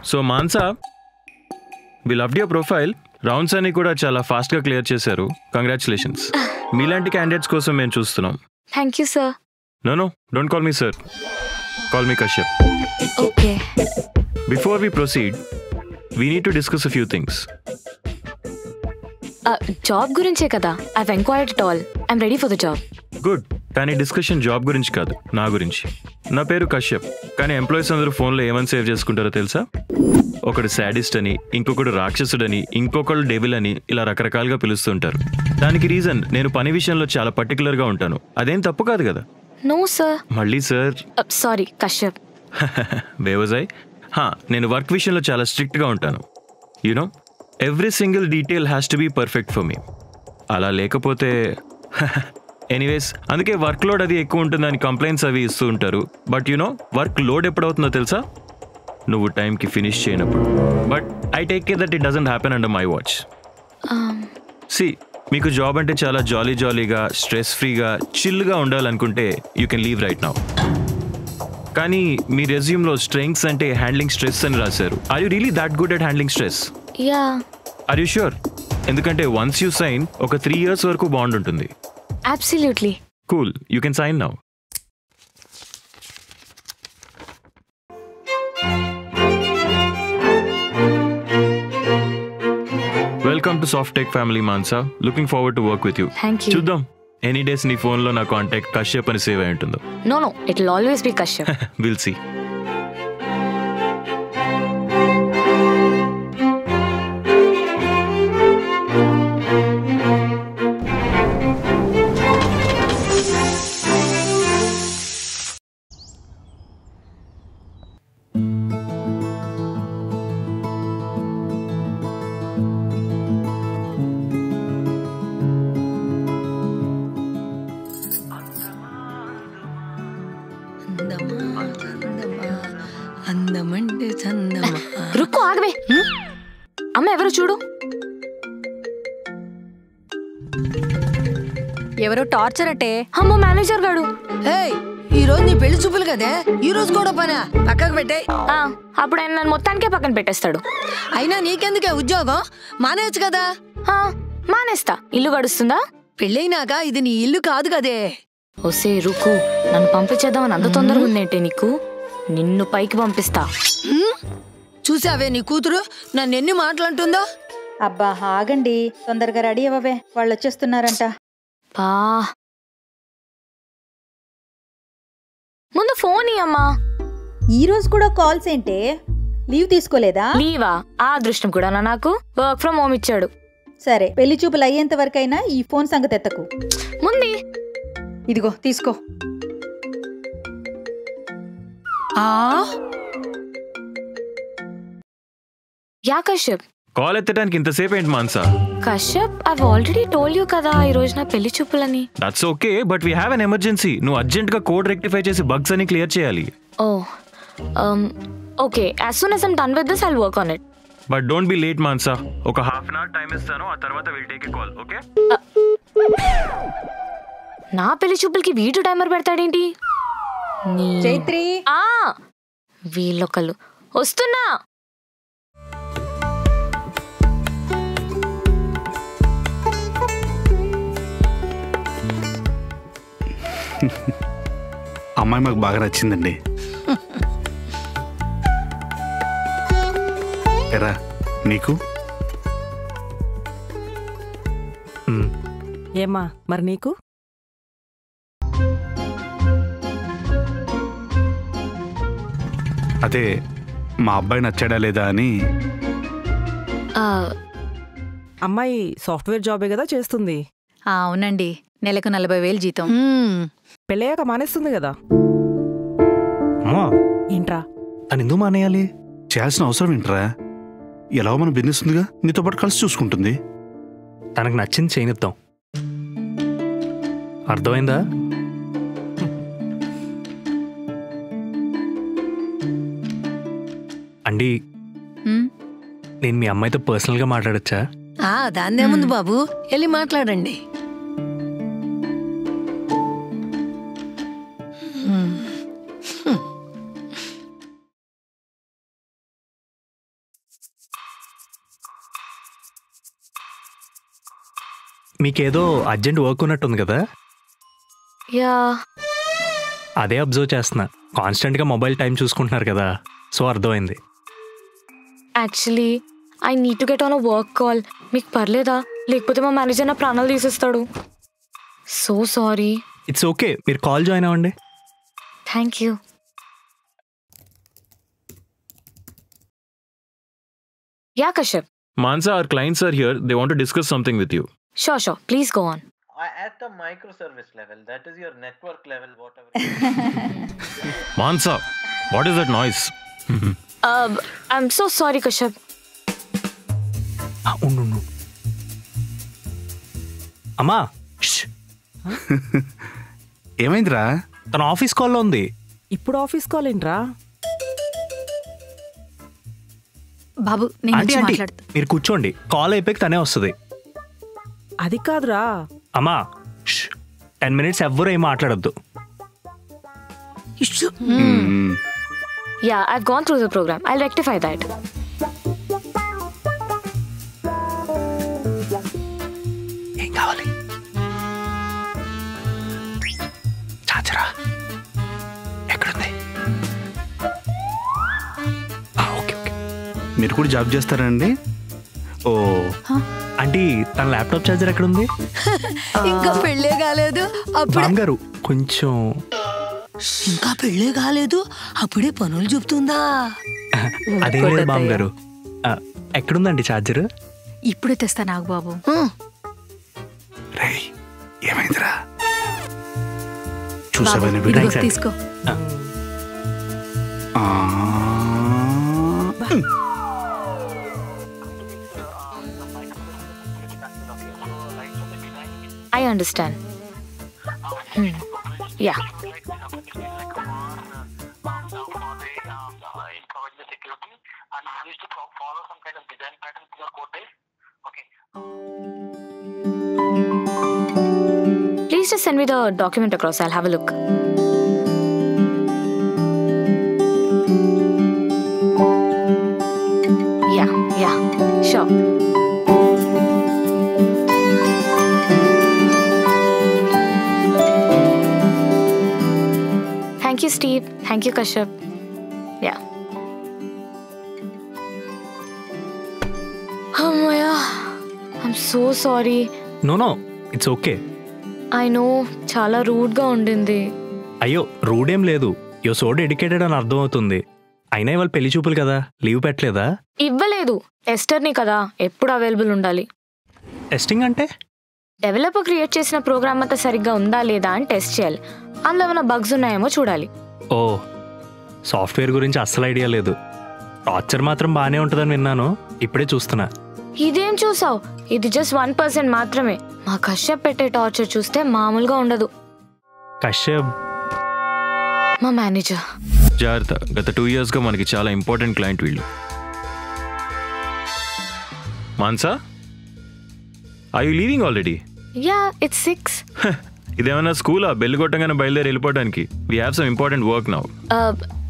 So Mansa, we loved your profile. Rounds అన్ని కూడా చాలా ఫాస్ట్గా క్లియర్ చేశారు. కంగ్రాచులేషన్స్. మీలాంటి క్యాండిడేట్స్ కోసం మేము చూస్తున్నాం. Thank you sir. No don't call me sir, call me Kashyap. Okay. Before we proceed, we need to discuss a few things. Job గురించే కదా. I've enquired it all. I'm ready for the job. Good. కానీ discussion job గురించి కాదు, నా గురించి. నా పేరు కశ్యప్, కానీ ఎంప్లాయీస్ అందరూ ఫోన్లో ఏమని సేవ్ చేసుకుంటారో తెలుసా? ఒకడు శాడిస్ట్ అని, ఇంకొకడు రాక్షసుడని, ఇంకొకడు డెవిల్ అని, ఇలా రకరకాలుగా పిలుస్తుంటారు. దానికి రీజన్ నేను పని విషయంలో చాలా పర్టికులర్గా ఉంటాను. అదేం తప్పు కాదు కదా? No sir. మళ్ళీ సార్? సారీ కశ్యప్. బేవజాయ్. నేను వర్క్ విషయంలో చాలా స్ట్రిక్ట్గా ఉంటాను. You know, every single detail has to be perfect for me. అలా లేకపోతే ఎనీవేస్, అందుకే వర్క్ లోడ్ అది ఎక్కువ ఉంటుందని కంప్లైంట్స్ అవి ఇస్తూ ఉంటారు. బట్ యునో, వర్క్ లోడ్ ఎప్పుడవుతుందో తెలుసా? నువ్వు టైంకి ఫినిష్ చేయనప్పుడు. But I take care that it doesn't happen under my watch. See, మీకు జాబ్ అంటే చాలా జాలీగా, స్ట్రెస్ ఫ్రీగా, చిల్గా ఉండాలనుకుంటే you can leave right now. కానీ మీ రెజ్యూమ్లో స్ట్రెంగ్స్ అంటే హ్యాండ్లింగ్ స్ట్రెస్ అని రాశారు. Are you really that good at handling stress? Yeah. Are you sure? ఎందుకంటే వన్స్ యూ సైన్, ఒక 3 years వరకు బాండ్ ఉంటుంది. Absolutely. Cool, you can sign now. Welcome to soft tech family Mansa. Looking forward to work with you. Thank you. చూద్దాం any days నీ ఫోన్లో నా contact Kashyap అని save అయి ఉంటుందో. No it will always be Kashyap. We'll see. Rukku, ఆగవే. అమ్మ ఎవరో చూడు. ఎవరో టార్చర్ అట్టే. అమ్మో, మేనేజర్ గాడు. ఈ రోజు నీ పెళ్లి చూపులు కదే, ఈ రోజు కూడా పనా? పక్కకు పెట్టాయి. అప్పుడు ఆయన నన్ను మొత్తానికే పక్కన పెట్టేస్తాడు. అయినా నీకెందుకే ఉద్యోగం? మానేయచ్చు కదా. మానేస్తా. ఇల్లు గడుస్తుందా? పెళ్ళైనాక ఇది నీ ఇల్లు కాదు కదే. ఓసే రుకు, నన్ను పంపించేద్దామని అంత తొందరగా ఉందేంటే నీకు? నిన్ను పైకి పంపిస్తా. చూసావే నీ కూతురు నన్ను ఎన్ని మాటలంటుందో. అబ్బా ఆగండి, తొందరగా రెడీ అవ్వవే, వాళ్ళు వచ్చేస్తున్నారంట. బా, ముందు ఫోన్ ఇయ్యమ్మా. ఈ రోజు కూడా కాల్స్ ఏంటే? లీవ్ తీసుకోలేదా? లీవా? ఆ అదృష్టం కూడా నాకు వర్క్ ఫ్రమ్ హోమ్ ఇచ్చాడు. సరే, పెళ్లి చూపులు అయ్యేంత వరకైనా ఈ ఫోన్ సంగతి ఎత్తకు. ముందు ఇదిగో తీసుకో. యా కశ్యప్. కాల్ ఎత్తడానికి ఇంతసేపు ఏంటి Mansa? Kashyap, I've already told you కదా ఈ రోజు నా పెళ్లి చూపులని. That's okay, but we have an emergency. నువ్వు అర్జెంట్ గా కోడ్ రెక్టిఫై చేసి బగ్స్ అని క్లియర్ చేయాలి. Oh okay, as soon as I'm done with this I'll work on it. But don't be late Mansa. ఒక ½ hour టైం ఇస్తాను, ఆ తర్వాత will take a call. Okay? నా పెళ్లి చూపులకి వీడు టైమర్ పెడతాడేంటి? చైత్రి, వీళ్ళొకళ్ళు. వస్తున్నా. అమ్మాయి మాకు బాగా నచ్చిందండి. ఎరా నీకు? ఏమ్మా మరి నీకు? అదే మా అబ్బాయి నచ్చాడా లేదా అని. అమ్మాయి సాఫ్ట్వేర్ జాబే కదా చేస్తుంది. అవునండి, నెలకు 40,000 జీతం. పెళ్ళయ్యాక మానేస్తుంది కదా. ఏంట్రా అని ఎందుకు మానేయాలి? చేయాల్సిన అవసరం ఏంట్రా? ఎలా మన బిజినెస్ ఉందిగా, నీతో పాటు కలిసి చూసుకుంటుంది. తనకు నచ్చింది చేయనిద్దాం. అర్థమైందా? అండి, నేను మీ అమ్మాయితో పర్సనల్గా మాట్లాడచ్చా? దాన్నేముంది బాబు, వెళ్ళి మాట్లాడండి. మీకేదో అర్జెంట్ వర్క్ ఉన్నట్టుంది కదా? యా. అదే అబ్జర్వ్ చేస్తున్నా. కాన్స్టెంట్గా మొబైల్ టైం చూసుకుంటున్నారు కదా, సో అర్థమైంది. Actually I need to get on a work call. మీకు పర్లేదా? లేకపోతే మా మేనేజర్ నా ప్రాణాలు తీసేస్తాడు. So sorry. ఇట్స్ ఓకే, మీరు కాల్ జాయిన్ అవ్వండి. Thank you. Yeah Kashyap. Mansa, our clients are here. They want to discuss something with you. Sure. Please go on. At the microservice level, that is your network level, whatever. Mansa, what is that noise? I'm so sorry, Kashyap. ఉండు. అమ్మా, ఏమైందిరా? తన office కాల్లో ఉంది. ఇప్పుడు office call ఏంట్రా? బాబు నేను aunty వచ్చి ఆంటీ మాట్లాడుతా. మీరు కూర్చోండి, కాల్ అయిపోయి తనే వస్తుంది. అది కాదురా. అమ్మా 10 minutes ఎవ్వరు ఏం మాట్లాడొద్దు. Yeah, I've gone through the program. I'll rectify that. ఏం కావాలి? చాచరా ఎక్కడుంది? ఓకే. మీరు కూడా జాబ్ చేస్తారండి? ఓ ఆంటీ, తన ల్యాప్టాప్ ఛార్జర్ ఎక్కడుంది? ఇంకా పెళ్ళే కాలేదు అప్పుడే మామగారు కొంచెం. ఇంకా పెళ్ళే కాలేదు అప్పుడే పనులు చెప్తుందా? అదేం లేదు మామగారు. ఎక్కడుందండి ఛార్జర్? ఇప్పుడే తెస్తా నాకు బాబు. రేయ్, ఏమైందిరా? చూసావా? బాబు, వీడియో? ఇదిగో Thanks, తీసుకో. I understand. Yeah. Please just send me the document across. I'll have a look. Yeah, sure. Thank you, Steve. Thank you, Kashyap. Yeah. Oh, Maya. I'm so sorry. No it's okay. I know, చాలా రూడ్గా ఉండింది. అయ్యో, రూడేం లేదు. యో so dedicated అని అర్థం అవుతుంది. అయినా ఇవాళ పెళ్లి చూపులు కదా, లీవ్ పెట్టలేదా? ఇవ్వలేదు. టెస్టర్ని కదా, ఎప్పుడు అవైలబుల్ ఉండాలి. టెస్టింగ్ అంటే? డెవలపర్ క్రియేట్ చేసిన ప్రోగ్రామ్ అంతా సరిగ్గా ఉందా లేదా అని టెస్ట్ చేయాలి. అందులో ఏమైనా బగ్స్ ఉన్నాయేమో చూడాలి. ఓ, సాఫ్ట్వేర్ గురించి అస్సలు ఐడియా లేదు. టార్చర్ మాత్రం బాగానే ఉంటుందని విన్నాను, ఇప్పుడే చూస్తున్నా. ఇదేం చూసావు? ఇది జస్ట్ 1% మాత్రమే. మా కశ్యప్ పెట్టే టార్చర్ చూస్తే మామూలుగా ఉండదు. కశ్యప్ మా మేనేజర్. జాగ్రత్త, గత 2 yearsగా మనకి చాలా ఇంపార్టెంట్ క్లయింట్ వీళ్ళు. Mansa, are you leaving already? Yeah, it's 6. ఇదేమన్నా స్కూలా బెల్ కొట్టగానే బయలుదేరి వెళ్ళిపోవడానికి? We have some important work now.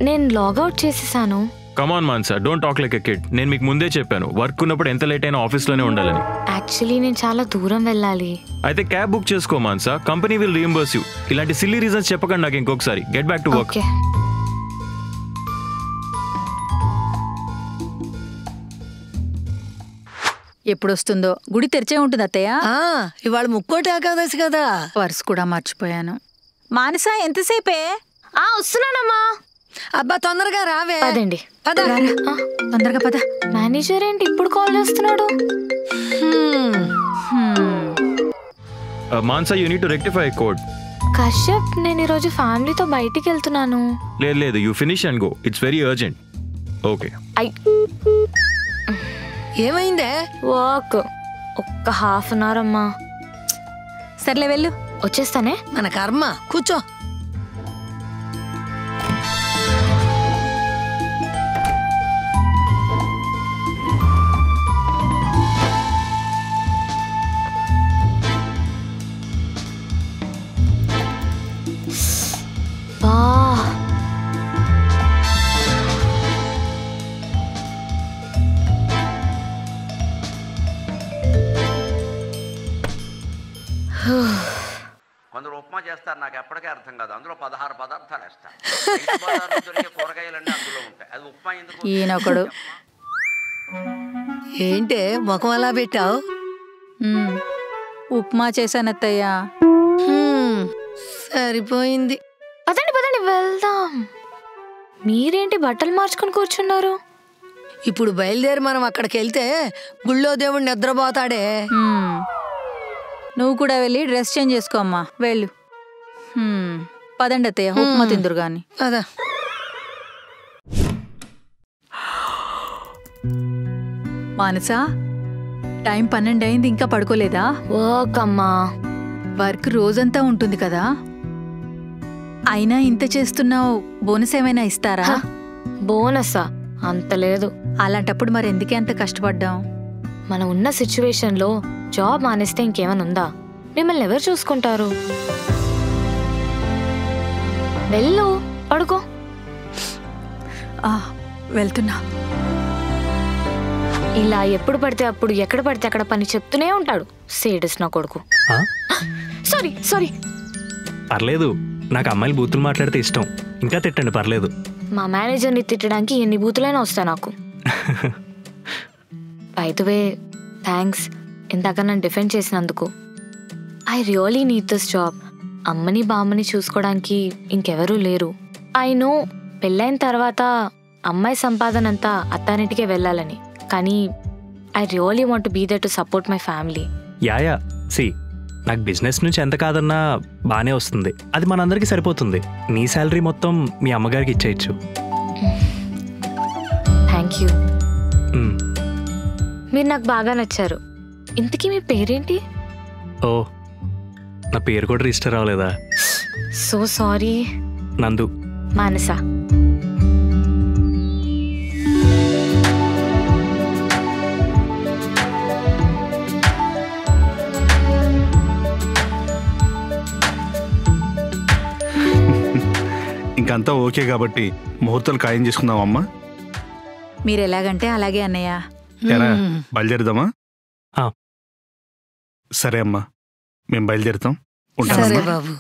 నేను లాగౌట్ చేసేసాను. Come on Mansa, don't talk like a kid. నేను మీకు ముందే చెప్పాను, వర్క్ ఉన్నప్పుడు ఎంత లేట్ అయినా ఆఫీస్లోనే ఉండాలని. యాక్చువల్లీ నేను చాలా దూరం వెళ్ళాలి. అయితే క్యాబ్ బుక్ చేసుకో Mansa, company will reimburse you. ఇలాంటి సిల్లీ రీజన్స్ చెప్పకండి నాకు ఇంకొకసారి. Get back to work. Okay. ఎప్పుడొస్తుందో. గుడి తెరిచే ఉంటుంది అత్తయ్య. ఇవాళ ముక్కోటి ఏకాదశి కదా. పర్స్ కూడా మర్చిపోయాను. మానస, ఎంతసేపే? వస్తున్నానమ్మా. అబ్బా తొందరగా రావే. పదండి. పద. తొందరగా పద. మేనేజర్ ఏంటి ఇప్పుడు కాల్ చేస్తున్నాడు? Mansa, you need to rectify code. Kashyap, నేను ఈరోజు ఫ్యామిలీతో బయటికి వెళ్తున్నాను. లేదు, you finish and go. It's very urgent. Okay. ఏమైందే? వర్క్ ఒక్క హాఫ్ అన్ అవర్ అమ్మా. సర్లే వెళ్ళు. వచ్చేస్తానే. మన కర్మ. కూర్చో. నాకు ఎప్పటికీ అర్థం కాదు. అందులో 16 పదార్థాలు వేస్తారు. రైతు బజార్లో దొరికే కూరగాయలన్నీ అందులో ఉంటాయి. అది ఉప్మా ఎందుకు? ఈయనొకడు ఏంటే ముఖం అలా పెట్టావు? ఉప్మా చేశానత్తయ్యా. సరిపోయింది. పదండి పదండి వెళ్దాం. మీరేంటి బట్టలు మార్చుకొని కూర్చున్నారు? ఇప్పుడు బయలుదేరి మనం అక్కడికి వెళ్తే గుళ్ళో దేవుడు నిద్రపోతాడే. నువ్వు కూడా వెళ్ళి డ్రెస్ చేంజ్ చేసుకో అమ్మా. వెళ్ళు. పదండి అత్తయ్య, ఉప్మా తిందురు గాని. అదా మానసా, టైం 12 అయింది, ఇంకా పడుకోలేదా? వర్క్ అమ్మా. వర్క్ రోజంతా ఉంటుంది కదా. అయినా ఇంత చేస్తున్నావు, బోనస్ ఏమైనా ఇస్తారా? బోనసా? అంత లేదు. అలాంటప్పుడు మరి ఎందుకే అంత కష్టపడ్డాం? మనం ఉన్న సిచ్యువేషన్లో జాబ్ మానేస్తే ఇంకేమైనా ఉందా? మిమ్మల్ని ఎవరు చూసుకుంటారు? వెళ్ళు, పడుకో. వెళ్తున్నా. ఇలా ఎప్పుడు పడితే అప్పుడు ఎక్కడ పడితే అక్కడ పని చెప్తూనే ఉంటాడు. సేడస్ నా కొడుకు. Sorry sorry. పర్లేదు, నాకు అమ్మాయిలు బూతులు మాట్లాడితే ఇష్టం. ఇంకా తిట్టండి, పర్లేదు. మా మేనేజర్ని తిట్టడానికి ఎన్ని బూతులైనా వస్తాయి నాకు. బై ద వే, థ్యాంక్స్ ఇందాక నన్ను డిఫెండ్ చేసినందుకు. I really need this job. అమ్మని బామ్మని చూసుకోవడానికి ఇంకెవరూ లేరు. ఐ నో పెళ్ళైన తర్వాత అమ్మాయి సంపాదన అంతా అత్తారింటికే వెళ్ళాలని, కానీ I really want to be there to support my family. Yeah see, నాకు బిజినెస్ నుంచి ఎంత కాదన్నా బాగానే వస్తుంది. అది మనందరికీ సరిపోతుంది. నీ శాలరీ మొత్తం మీ అమ్మగారికి ఇచ్చేయచ్చు. Thank you. మీరు నాకు బాగా నచ్చారు. ఇంతకీ మీ పేరేంటి? ఓ, నా పేరు కూడా రిజిస్టర్ అవ్వలేదా? So sorry. నందు. మానస. ఇంకంతా ఓకే కాబట్టి ముహూర్తాలు ఖాయం చేసుకుందాం అమ్మా. మీరు ఎలాగంటే అలాగే అన్నయ్య. బయలుదేరుదామా? సరే అమ్మా, మేము బయలుదేరుతాం. సరే బాబు.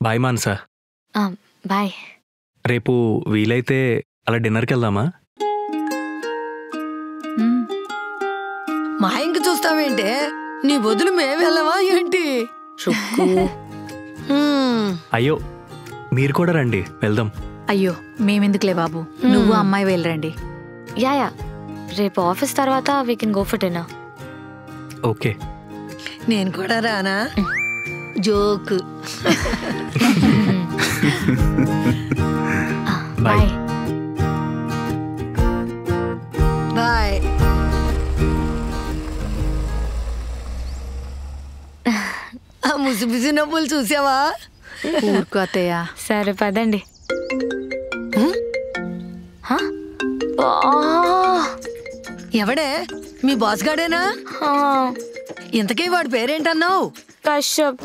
బాయ్ మానసా. బాయ్. రేపు వీలైతే అలా డిన్నర్కి వెళ్దామా? మా ఇంక చూస్తావేంటే? నీ బదులు మేము వెళ్ళవా ఏంటి? అయ్యో, మీరు కూడా రండి, వెళ్దాం. అయ్యో, మేమెందుకులే బాబు, నువ్వు అమ్మాయి వెళ్ళరండి. యా, రేపు ఆఫీస్ తర్వాత we can go for dinner. Okay. నేను కూడా రానా? జోక్. బాయ్. బాయ్. ఆ ముసిముసి నవ్వులు చూసావా? ఊరుకో అత్తయ్య. సరే పదండి. ఎవడే? మీ బాస్ గాడేనా? ఇంతకీ వాడి పేరేంటన్నావు? కశ్యప్.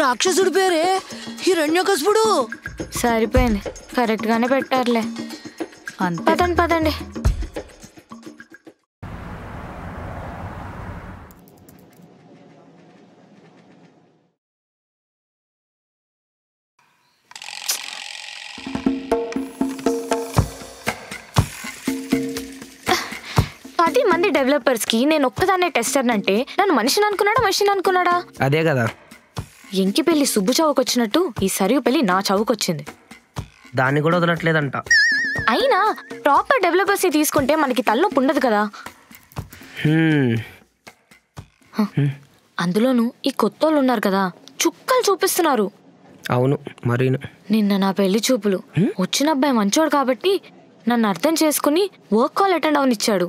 రాక్షసుడి పేరే హిరణ్యకశిపుడు. సరిపోయింది, కరెక్ట్ గానే పెట్టారులే. పదండి పదండి. మంది డెవలపర్స్ కి నేను ఒక్కదాన్నే టెస్టర్ అంటే నన్ను మనిషిని అనుకున్నాడా మనిషిని అనుకున్నాడా? అదే కదా. ఎంకి పెళ్లి సుబ్బు చౌకొచ్చినట్టు ఈ సరియు పెళ్లి నా చౌకొచ్చింది. దాన్ని కూడా వదలట్లేదంట. అయినా ప్రాపర్ డెవలపర్స్ ని తీసుకుంటే మనకి తలనొప్పి ఉండదు కదా. అందులోనూ ఈ కొత్తోళ్ళు ఉన్నారు కదా, చుక్కలు చూపిస్తున్నారు. అవును మరి. నిన్న నా పెళ్లి చూపులు. వచ్చిన అబ్బాయి మంచోడు కాబట్టి నన్ను అర్థం చేసుకుని వర్క్ కాల్ అటెండ్ అవనిచ్చాడు.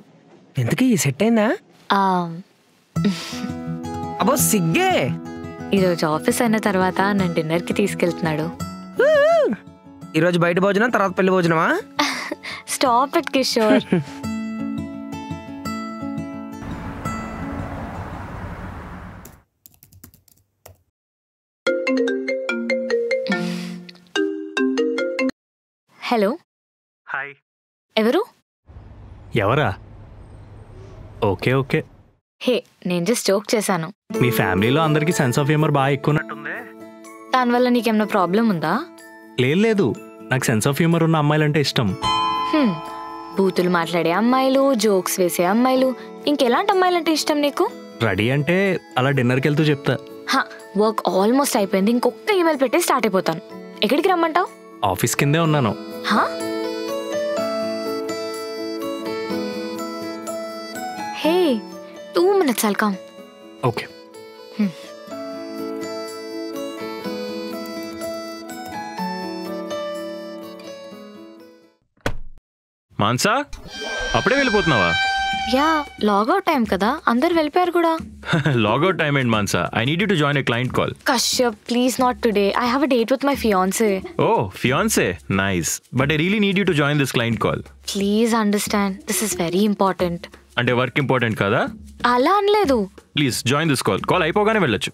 ఎందుకు సెట్ అయిందా? అబ్బో సిగ్గే. ఈరోజు ఆఫీస్ అయిన తర్వాత నన్ను డిన్నర్ కి తీసుకెళ్తున్నాడు. ఈరోజు బయట భోజనం, తర్వాత పెళ్లి భోజనమా? Stop it Kishore. Hello. Hi. ఎవరు? ఎవరా? Okay okay. హే, నేను జస్ట్ జోక్ చేశాను. మీ ఫ్యామిలీలో అందరికి సెన్స్ ఆఫ్ హ్యూమర్ బాగా ఎక్కువనట్టుంది. దానివల్ల నీకేమైనా ప్రాబ్లం ఉందా? లేదు, నాకు సెన్స్ ఆఫ్ హ్యూమర్ ఉన్న అమ్మాయిలంటే ఇష్టం. బూతులు మాట్లాడే అమ్మాయిలు, జోక్స్ వేసే అమ్మాయిలు, ఇంకెలాంటి అమ్మాయిలంటే ఇష్టం నీకు? రెడీ అంటే అలా డిన్నర్కి వెళ్తూ చెప్తా. వర్క్ ఆల్మోస్ట్ అయిపోయింది, ఇంకొక ఈమెయిల్ పెట్టి స్టార్ట్ అయిపోతాను. ఎక్కడికి రమ్మంటావు? ఆఫీస్ కిందే ఉన్నాను. హే 2 minutes, I'll come. Okay. Mansa, అప్పుడే వెళ్ళిపోతున్నావా? యా, లాగౌట్ టైం కదా, అందరు వెళ్ళిపోయారు కూడా. లాగౌట్ టైం ఏంటి Mansa? I need you to join a client call. Kashyap, please not today. I have a date with my fiancee. Oh, fiancee, nice. But I really need you to join this client call. Please understand, this is very important. అంటే work important కదా? అలా అనలేదు. Please join this call. Call అయిపోగానే వెళ్ళొచ్చు.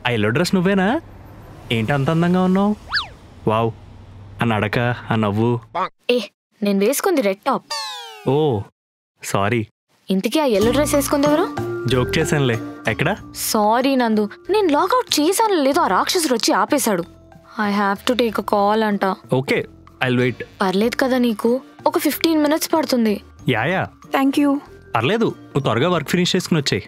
ఆ yellow dress నువ్వేనా? ఏంటి అంత అందంగా ఉన్నావు? వావ్, ఆ నడక, ఆ నవ్వు. నేను వేసుకుంది రెడ్ టాప్. ఓ సారీ. ఇంతకీ ఆ ఎల్లో డ్రెస్ వేసుకుంది ఎవరు? జోక్ చేశానులే. ఎక్కడ? సారీ నందు, నేను లాగౌట్ చేశాను లేదో ఆ రాక్షసుడు వచ్చి ఆపేశాడు. I have to take a call అంట. Okay, I'll wait. పర్లేదు కదా నీకు? ఒక 15 minutes పడుతుంది. యా. Thank you. పర్లేదు, నువ్వు త్వరగా వర్క్ ఫినిష్ చేసుకుని వచ్చేయి.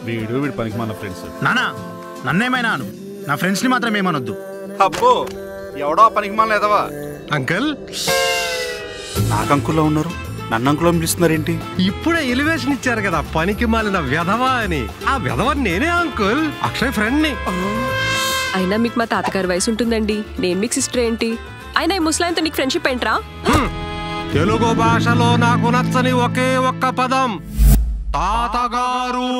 వీడు పనికి మన ఫ్రెండ్స్. నానా, నన్నేమైనా అను, నా ఫ్రెండ్స్ ని మాత్రం ఏమనొద్దు. అబ్బో, ఎవడో పనికి మన లేదవా? అంకుల్, నాకు అంకుల్లో ఉన్నారు, నన్ను అంకుల్లో పిలుస్తున్నారేంటి? ఇప్పుడే ఎలివేషన్ ఇచ్చారు కదా పనికి మాలిన వెధవా అని. ఆ వెధవ నేనే అంకుల్, అక్షయ్ ఫ్రెండ్ ని. అయినా మీకు మా తాతగారి వయసు ఉంటుందండి, నేను మీకు సిస్టర్ ఏంటి? అయినా ఈ ముసలాయనతో నీకు ఫ్రెండ్షిప్ ఏంట్రా? తెలుగు భాషలో నాకు నచ్చని ఒకే ఒక్క పదం తాతగారు.